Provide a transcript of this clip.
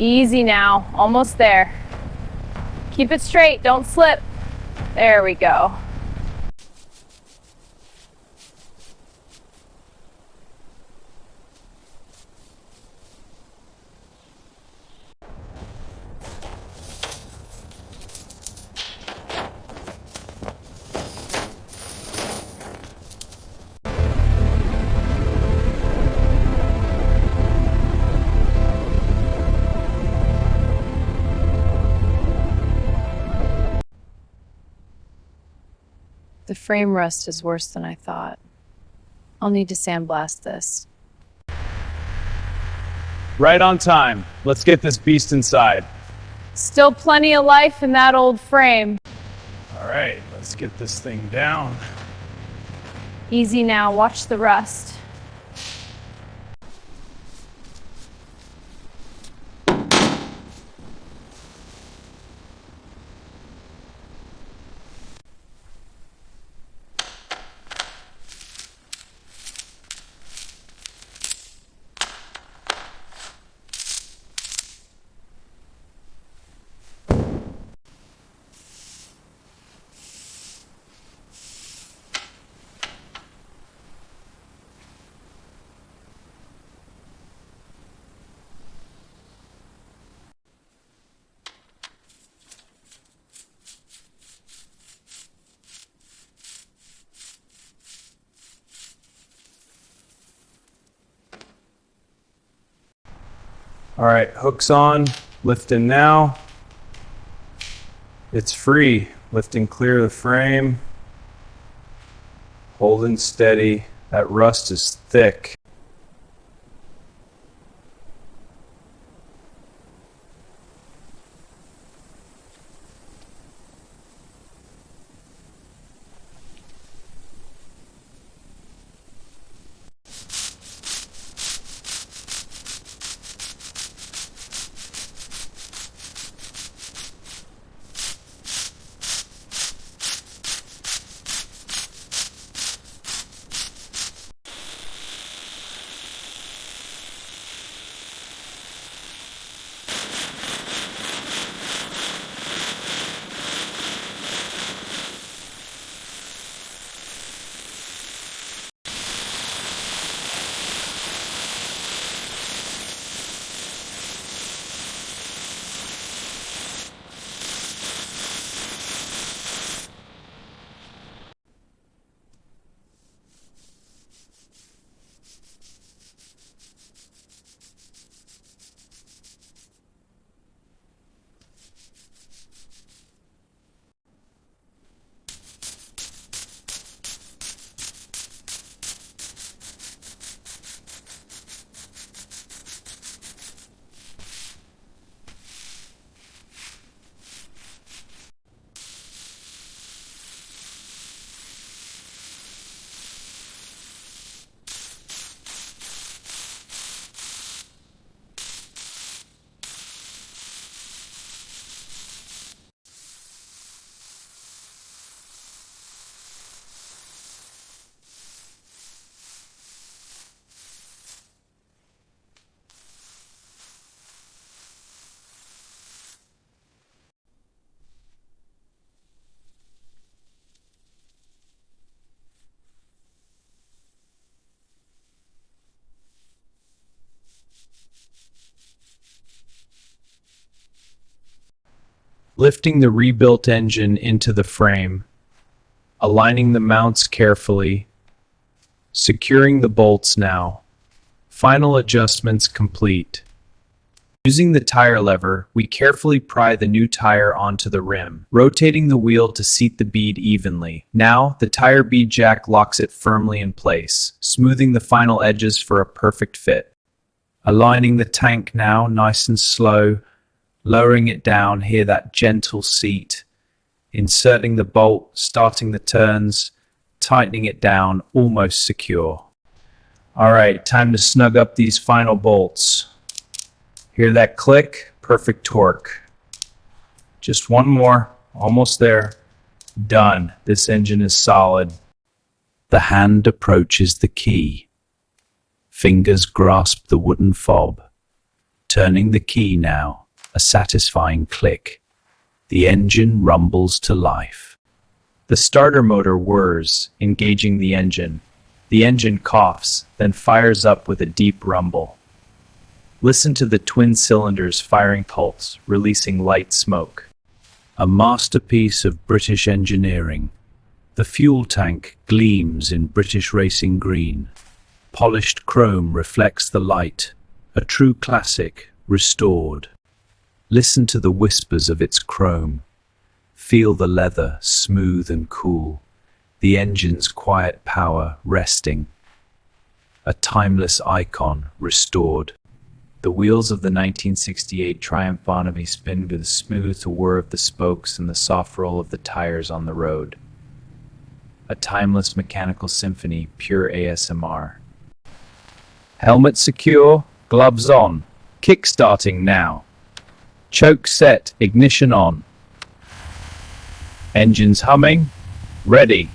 Easy now, almost there. Keep it straight, don't slip. There we go. The frame rust is worse than I thought. I'll need to sandblast this. Right on time. Let's get this beast inside. Still plenty of life in that old frame. All right, let's get this thing down. Easy now, watch the rust. All right, hooks on, lifting now. It's free, lifting clear of the frame. Holding steady, that rust is thick. Lifting the rebuilt engine into the frame, aligning the mounts carefully, securing the bolts now. Final adjustments complete. Using the tire lever, we carefully pry the new tire onto the rim, rotating the wheel to seat the bead evenly. Now, the tire bead jack locks it firmly in place, smoothing the final edges for a perfect fit. Aligning the tank now, nice and slow, lowering it down, hear that gentle seat. Inserting the bolt, starting the turns, tightening it down, almost secure. All right, time to snug up these final bolts. Hear that click? Perfect torque. Just one more, almost there. Done. This engine is solid. The hand approaches the key. Fingers grasp the wooden fob. Turning the key now, a satisfying click. The engine rumbles to life. The starter motor whirs, engaging the engine. The engine coughs, then fires up with a deep rumble. Listen to the twin cylinders firing pulse, releasing light smoke. A masterpiece of British engineering. The fuel tank gleams in British racing green. Polished chrome reflects the light. A true classic, restored. Listen to the whispers of its chrome. Feel the leather, smooth and cool. The engine's quiet power resting. A timeless icon, restored. The wheels of the 1968 Triumph Bonamy spin with the smooth whir of the spokes and the soft roll of the tires on the road. A timeless mechanical symphony, pure ASMR. Helmet secure, gloves on, kick-starting now. Choke set, ignition on. Engines humming, ready.